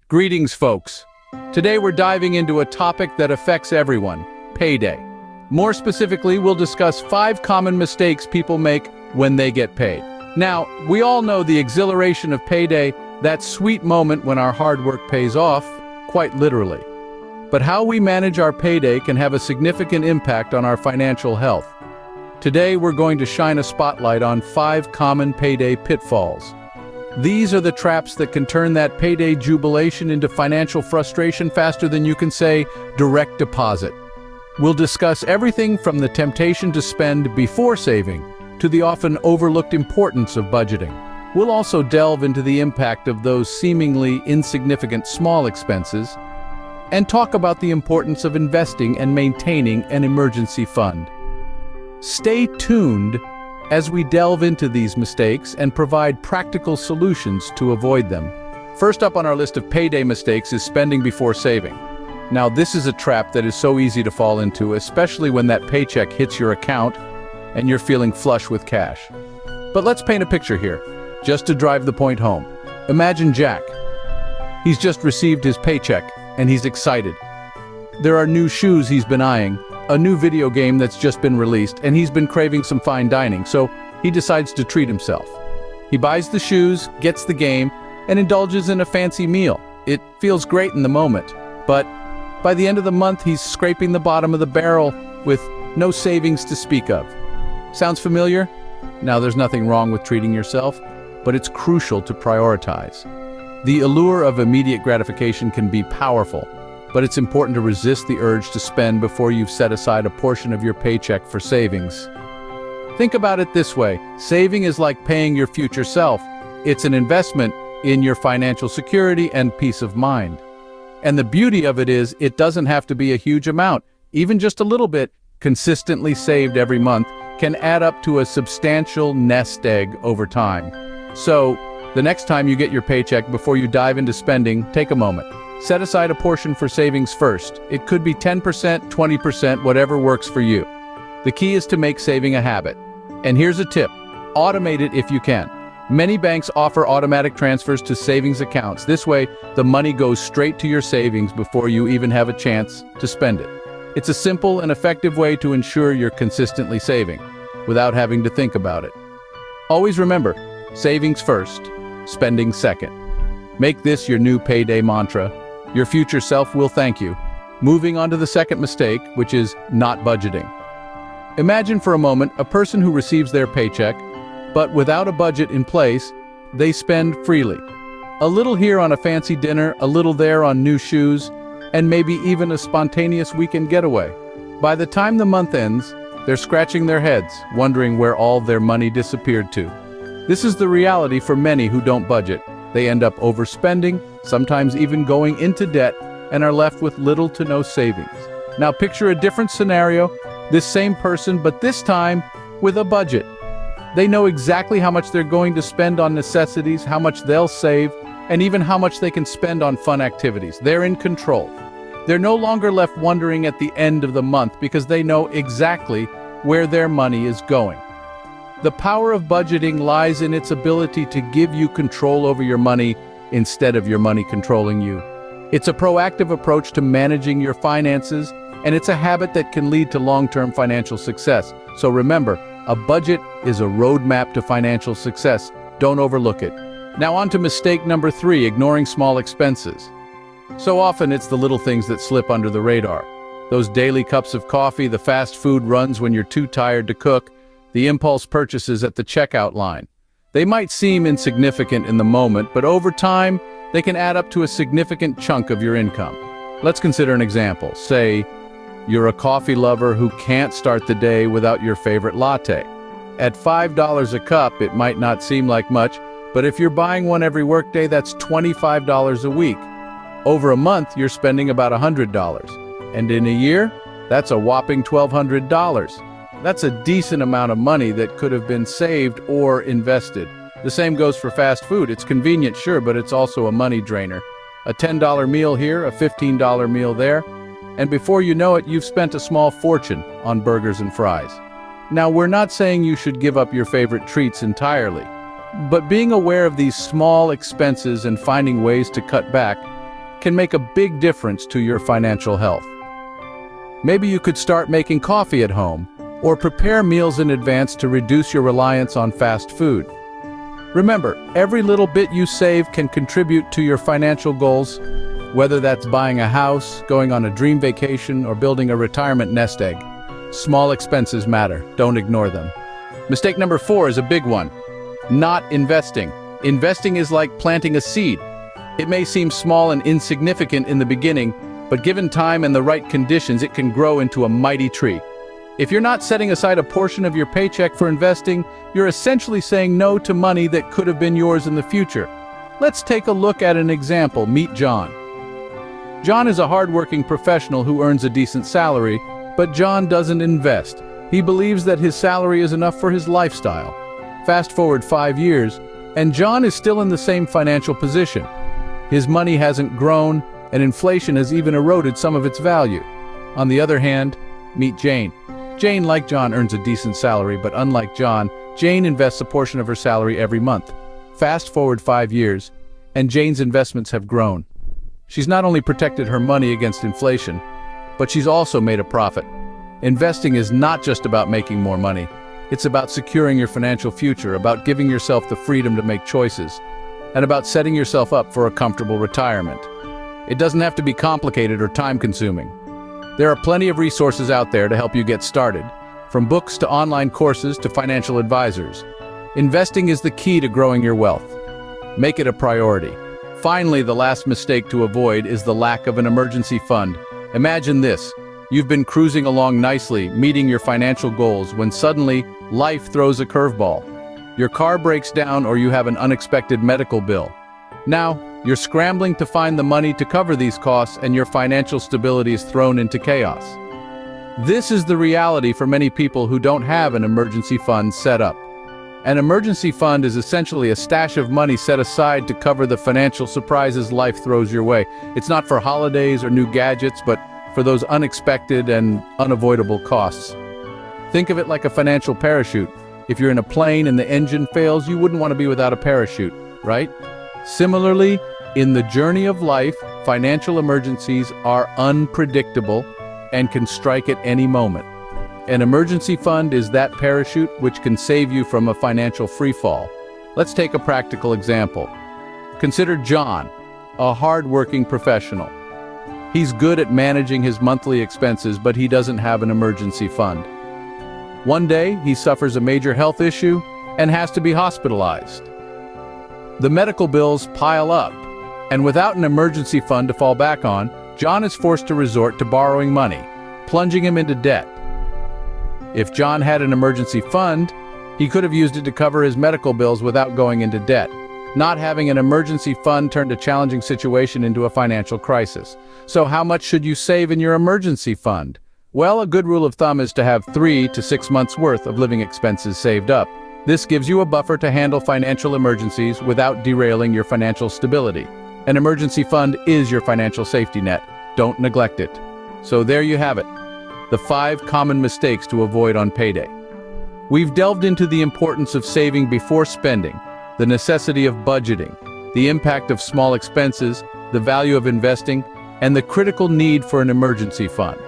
Greetings, folks. Today we're diving into a topic that affects everyone, payday. More specifically, we'll discuss 5 common mistakes people make when they get paid. Now, we all know the exhilaration of payday, that sweet moment when our hard work pays off, quite literally. But how we manage our payday can have a significant impact on our financial health. Today, we're going to shine a spotlight on 5 common payday pitfalls. These are the traps that can turn that payday jubilation into financial frustration faster than you can say direct deposit. We'll discuss everything from the temptation to spend before saving to the often overlooked importance of budgeting. We'll also delve into the impact of those seemingly insignificant small expenses and talk about the importance of investing and maintaining an emergency fund. Stay tuned as we delve into these mistakes and provide practical solutions to avoid them. First up on our list of payday mistakes is spending before saving. Now, this is a trap that is so easy to fall into, especially when that paycheck hits your account and you're feeling flush with cash. But let's paint a picture here, just to drive the point home. Imagine Jack. He's just received his paycheck and he's excited. There are new shoes he's been eyeing, a new video game that's just been released, and he's been craving some fine dining, so he decides to treat himself. He buys the shoes, gets the game, and indulges in a fancy meal. It feels great in the moment, but by the end of the month, he's scraping the bottom of the barrel with no savings to speak of. Sounds familiar? Now, there's nothing wrong with treating yourself, but it's crucial to prioritize. The allure of immediate gratification can be powerful, but it's important to resist the urge to spend before you've set aside a portion of your paycheck for savings. Think about it this way: saving is like paying your future self. It's an investment in your financial security and peace of mind. And the beauty of it is, it doesn't have to be a huge amount. Even just a little bit, consistently saved every month, can add up to a substantial nest egg over time. So, the next time you get your paycheck, before you dive into spending, take a moment. Set aside a portion for savings first. It could be 10%, 20%, whatever works for you. The key is to make saving a habit. And here's a tip: automate it if you can. Many banks offer automatic transfers to savings accounts. This way, the money goes straight to your savings before you even have a chance to spend it. It's a simple and effective way to ensure you're consistently saving, without having to think about it. Always remember, savings first, spending second. Make this your new payday mantra. Your future self will thank you. Moving on to the second mistake, which is not budgeting. Imagine for a moment a person who receives their paycheck, but without a budget in place, they spend freely. A little here on a fancy dinner, a little there on new shoes, and maybe even a spontaneous weekend getaway. By the time the month ends, they're scratching their heads, wondering where all their money disappeared to. This is the reality for many who don't budget. They end up overspending, sometimes even going into debt, and are left with little to no savings. Now picture a different scenario, this same person, but this time with a budget. They know exactly how much they're going to spend on necessities, how much they'll save, and even how much they can spend on fun activities. They're in control. They're no longer left wondering at the end of the month because they know exactly where their money is going. The power of budgeting lies in its ability to give you control over your money instead of your money controlling you. It's a proactive approach to managing your finances, and it's a habit that can lead to long-term financial success. So remember, a budget is a roadmap to financial success. Don't overlook it. Now on to mistake number 3, ignoring small expenses. So often it's the little things that slip under the radar. Those daily cups of coffee, the fast food runs when you're too tired to cook, the impulse purchases at the checkout line. They might seem insignificant in the moment, but over time, they can add up to a significant chunk of your income. Let's consider an example. Say, you're a coffee lover who can't start the day without your favorite latte. At $5 a cup, it might not seem like much, but if you're buying one every workday, that's $25 a week. Over a month, you're spending about $100. And in a year, that's a whopping $1,200. That's a decent amount of money that could have been saved or invested. The same goes for fast food. It's convenient, sure, but it's also a money drainer. A $10 meal here, a $15 meal there, and before you know it, you've spent a small fortune on burgers and fries. Now, we're not saying you should give up your favorite treats entirely, but being aware of these small expenses and finding ways to cut back can make a big difference to your financial health. Maybe you could start making coffee at home, or prepare meals in advance to reduce your reliance on fast food. Remember, every little bit you save can contribute to your financial goals, whether that's buying a house, going on a dream vacation, or building a retirement nest egg. Small expenses matter, don't ignore them. Mistake number 4 is a big one. Not investing. Investing is like planting a seed. It may seem small and insignificant in the beginning, but given time and the right conditions, it can grow into a mighty tree. If you're not setting aside a portion of your paycheck for investing, you're essentially saying no to money that could have been yours in the future. Let's take a look at an example. Meet John. John is a hardworking professional who earns a decent salary, but John doesn't invest. He believes that his salary is enough for his lifestyle. Fast forward 5 years, and John is still in the same financial position. His money hasn't grown, and inflation has even eroded some of its value. On the other hand, meet Jane. Jane, like John, earns a decent salary, but unlike John, Jane invests a portion of her salary every month. Fast forward 5 years, and Jane's investments have grown. She's not only protected her money against inflation, but she's also made a profit. Investing is not just about making more money. It's about securing your financial future, about giving yourself the freedom to make choices, and about setting yourself up for a comfortable retirement. It doesn't have to be complicated or time-consuming. There are plenty of resources out there to help you get started, from books to online courses to financial advisors. Investing is the key to growing your wealth. Make it a priority. Finally, the last mistake to avoid is the lack of an emergency fund. Imagine this. You've been cruising along nicely, meeting your financial goals, when suddenly, life throws a curveball. Your car breaks down or you have an unexpected medical bill. Now, you're scrambling to find the money to cover these costs, and your financial stability is thrown into chaos. This is the reality for many people who don't have an emergency fund set up. An emergency fund is essentially a stash of money set aside to cover the financial surprises life throws your way. It's not for holidays or new gadgets, but for those unexpected and unavoidable costs. Think of it like a financial parachute. If you're in a plane and the engine fails, you wouldn't want to be without a parachute, right? Similarly, in the journey of life, financial emergencies are unpredictable and can strike at any moment. An emergency fund is that parachute which can save you from a financial freefall. Let's take a practical example. Consider John, a hard-working professional. He's good at managing his monthly expenses, but he doesn't have an emergency fund. One day, he suffers a major health issue and has to be hospitalized. The medical bills pile up, and without an emergency fund to fall back on, John is forced to resort to borrowing money, plunging him into debt. If John had an emergency fund, he could have used it to cover his medical bills without going into debt. Not having an emergency fund turned a challenging situation into a financial crisis. So how much should you save in your emergency fund? Well, a good rule of thumb is to have 3 to 6 months' worth of living expenses saved up. This gives you a buffer to handle financial emergencies without derailing your financial stability. An emergency fund is your financial safety net. Don't neglect it. So there you have it. The 5 common mistakes to avoid on payday. We've delved into the importance of saving before spending, the necessity of budgeting, the impact of small expenses, the value of investing, and the critical need for an emergency fund.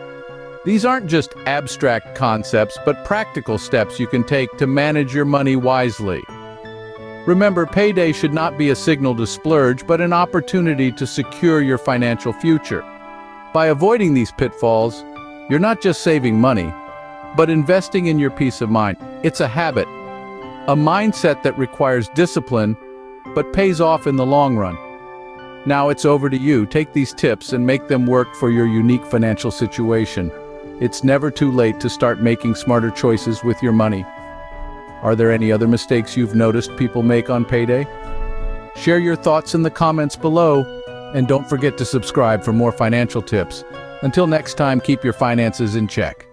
These aren't just abstract concepts, but practical steps you can take to manage your money wisely. Remember, payday should not be a signal to splurge, but an opportunity to secure your financial future. By avoiding these pitfalls, you're not just saving money, but investing in your peace of mind. It's a habit, a mindset that requires discipline, but pays off in the long run. Now it's over to you. Take these tips and make them work for your unique financial situation. It's never too late to start making smarter choices with your money. Are there any other mistakes you've noticed people make on payday? Share your thoughts in the comments below, and don't forget to subscribe for more financial tips. Until next time, keep your finances in check.